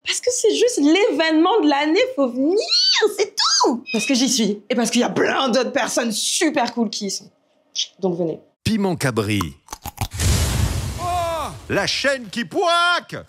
Parce que c'est juste l'événement de l'année, faut venir, c'est tout. Parce que j'y suis, et parce qu'il y a plein d'autres personnes super cool qui y sont. Donc venez. Piment Cabri. Oh, la chaîne qui poique.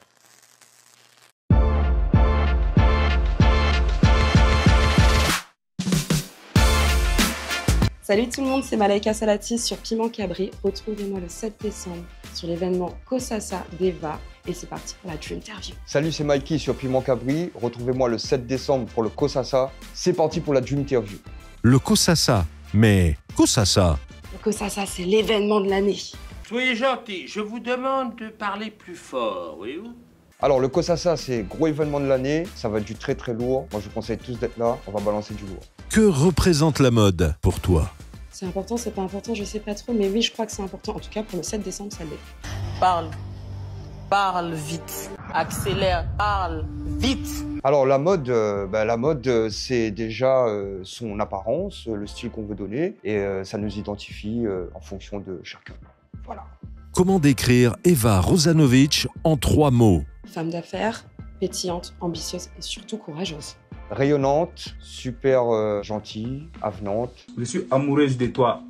Salut tout le monde, c'est Malaika Salati sur Piment Cabri. Retrouvez-moi le 7 décembre sur l'événement Kosasa d'Eva. Et c'est parti pour la Dream Interview. Salut, c'est Mikey sur Piment Cabri. Retrouvez-moi le 7 décembre pour le Kosasa. C'est parti pour la Dream Interview. Le Kosasa. Mais Kosasa? Le Kosasa, c'est l'événement de l'année. Soyez gentil, je vous demande de parler plus fort, voyez-vous? Alors, le Kosasa, c'est gros événement de l'année. Ça va être du très très lourd. Moi, je vous conseille tous d'être là. On va balancer du lourd. Que représente la mode pour toi? C'est important, c'est pas important, je sais pas trop. Mais oui, je crois que c'est important. En tout cas, pour le 7 décembre, ça l'est. Parle vite, accélère, parle vite. Alors la mode, c'est déjà son apparence, le style qu'on veut donner, et ça nous identifie en fonction de chacun. Voilà. Comment décrire Eva Rosanovic en 3 mots? Femme d'affaires, pétillante, ambitieuse et surtout courageuse. Rayonnante, super gentille, avenante. Je suis amoureuse de toi.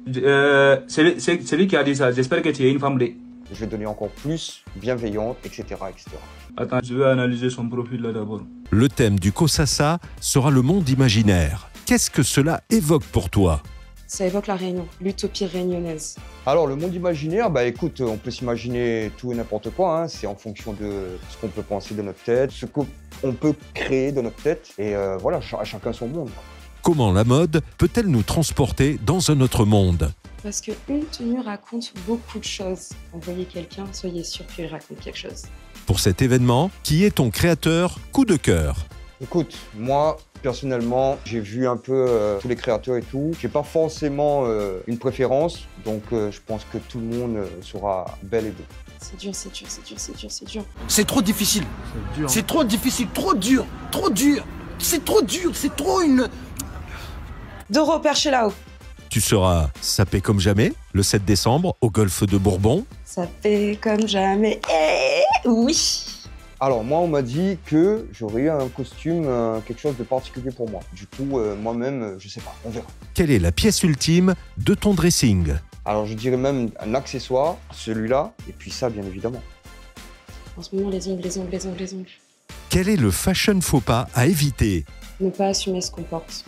C'est lui qui a dit ça. J'espère que tu es une femme de... Je vais donner encore plus, bienveillante, etc., etc. Attends, je vais analyser son profil là d'abord. Le thème du Kosasa sera le monde imaginaire. Qu'est-ce que cela évoque pour toi? Ça évoque la Réunion, l'utopie réunionnaise. Alors, le monde imaginaire, écoute, on peut s'imaginer tout et n'importe quoi. Hein. C'est en fonction de ce qu'on peut penser de notre tête, ce qu'on peut créer de notre tête. Et voilà, à chacun son monde. Comment la mode peut-elle nous transporter dans un autre monde? Parce qu'une tenue raconte beaucoup de choses. Quand vous voyez quelqu'un, soyez sûr qu'il raconte quelque chose. Pour cet événement, qui est ton créateur coup de cœur? Écoute, moi, personnellement, j'ai vu un peu tous les créateurs et tout. J'ai pas forcément une préférence, donc je pense que tout le monde sera bel et beau. C'est dur, c'est dur, c'est dur, c'est dur, c'est dur. C'est trop difficile. C'est trop difficile, trop dur, trop dur. C'est trop dur, c'est trop une... Doro perché là-haut. Tu seras sapé comme jamais le 7 décembre au golfe de Bourbon. Sapé comme jamais. Oui. Alors moi, on m'a dit que j'aurais eu un costume, quelque chose de particulier pour moi. Du coup, moi-même, je sais pas, on verra. Quelle est la pièce ultime de ton dressing? Alors je dirais même un accessoire, celui-là, et puis ça, bien évidemment. En ce moment, les ongles, les ongles, les ongles, les ongles. Quel est le fashion faux pas à éviter? Ne pas assumer ce qu'on porte.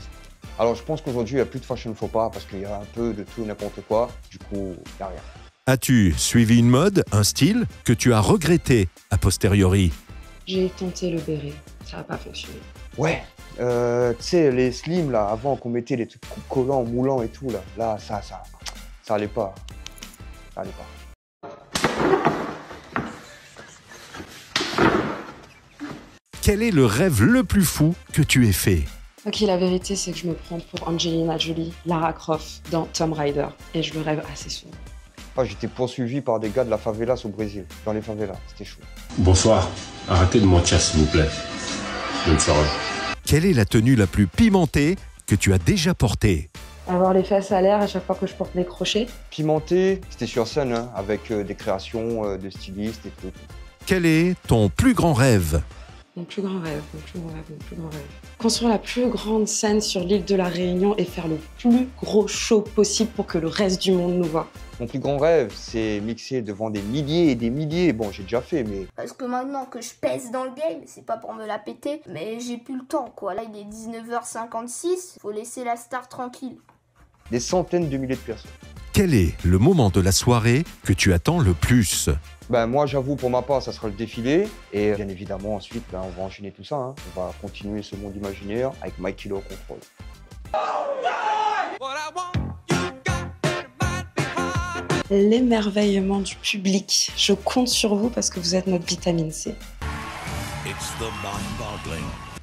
Alors je pense qu'aujourd'hui, il n'y a plus de fashion faux pas parce qu'il y a un peu de tout et n'importe quoi. Du coup, il n'y a rien. As-tu suivi une mode, un style que tu as regretté a posteriori? J'ai tenté le béret, ça n'a pas fonctionné. Ouais, tu sais, les slims là, avant qu'on mettait les trucs collants, moulants et tout là, ça allait pas. Ça allait pas. Quel est le rêve le plus fou que tu aies fait? Ok, la vérité, c'est que je me prends pour Angelina Jolie, Lara Croft dans Tomb Raider, et je le rêve assez souvent. Ah, j'étais poursuivi par des gars de la favelas au Brésil, dans les favelas, c'était chaud. Bonsoir, arrêtez de mentir s'il vous plaît. Bonne soirée. Quelle est la tenue la plus pimentée que tu as déjà portée? Avoir les fesses à l'air à chaque fois que je porte des crochets. Pimenté, c'était sur scène, hein, avec des créations de stylistes et tout. Quel est ton plus grand rêve? Mon plus grand rêve, mon plus grand rêve, mon plus grand rêve. Construire la plus grande scène sur l'île de la Réunion et faire le plus gros show possible pour que le reste du monde nous voit. Mon plus grand rêve, c'est mixer devant des milliers et des milliers. Bon, j'ai déjà fait, mais... Parce que maintenant que je pèse dans le game, c'est pas pour me la péter, mais j'ai plus le temps, quoi. Là, il est 19h56, faut laisser la star tranquille. Des centaines de milliers de personnes. Quel est le moment de la soirée que tu attends le plus? Moi, j'avoue, pour ma part, ça sera le défilé. Et bien évidemment, ensuite, on va enchaîner tout ça. Hein. On va continuer ce monde imaginaire avec Mikey au contrôle. L'émerveillement du public. Je compte sur vous parce que vous êtes notre vitamine C.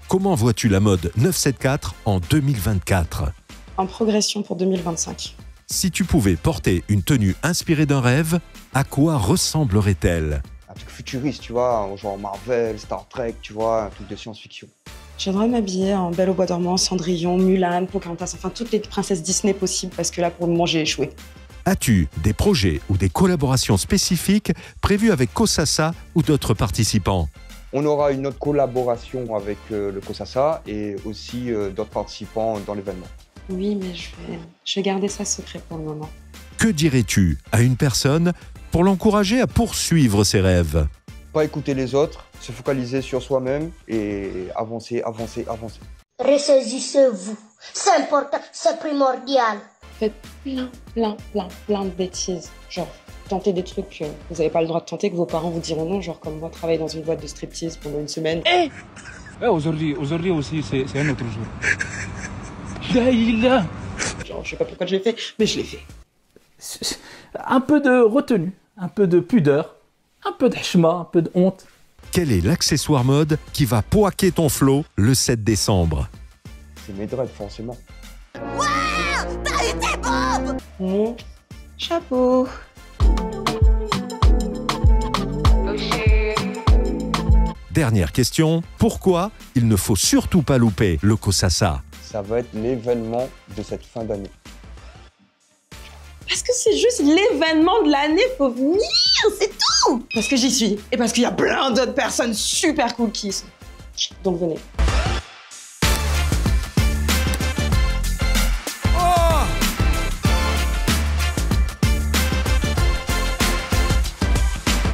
Comment vois-tu la mode 974 en 2024? En progression pour 2025. Si tu pouvais porter une tenue inspirée d'un rêve, à quoi ressemblerait-elle? Un truc futuriste, tu vois, genre Marvel, Star Trek, tu vois, un truc de science-fiction. J'aimerais m'habiller en Belle au bois dormant, Cendrillon, Mulan, Pocahontas, enfin toutes les princesses Disney possibles parce que là, pour le moment, j'ai échoué. As-tu des projets ou des collaborations spécifiques prévues avec Kosasa ou d'autres participants? On aura une autre collaboration avec le COSASA et aussi d'autres participants dans l'événement. Oui, mais je vais garder ça secret pour le moment. Que dirais-tu à une personne pour l'encourager à poursuivre ses rêves? Pas écouter les autres, se focaliser sur soi-même et avancer, avancer, avancer. Ressaisissez-vous. C'est important, c'est primordial. Faites plein de bêtises. Genre, tenter des trucs que vous n'avez pas le droit de tenter, que vos parents vous diront non. Genre, comme moi, travailler dans une boîte de striptease pendant une semaine. Aujourd'hui aussi, c'est un autre jour. Genre, je sais pas pourquoi je l'ai fait, mais je l'ai fait. Un peu de retenue, un peu de pudeur, un peu de hashma, un peu de honte. Quel est l'accessoire mode qui va poiquer ton flow le 7 décembre? C'est mes dreads, forcément. Ouais, t'as été Bob. Mon chapeau. Dernière question, pourquoi il ne faut surtout pas louper le COSASA? Ça va être l'événement de cette fin d'année. Parce que c'est juste l'événement de l'année, faut venir, c'est tout. Parce que j'y suis, et parce qu'il y a plein d'autres personnes super cool qui y sont. Donc venez.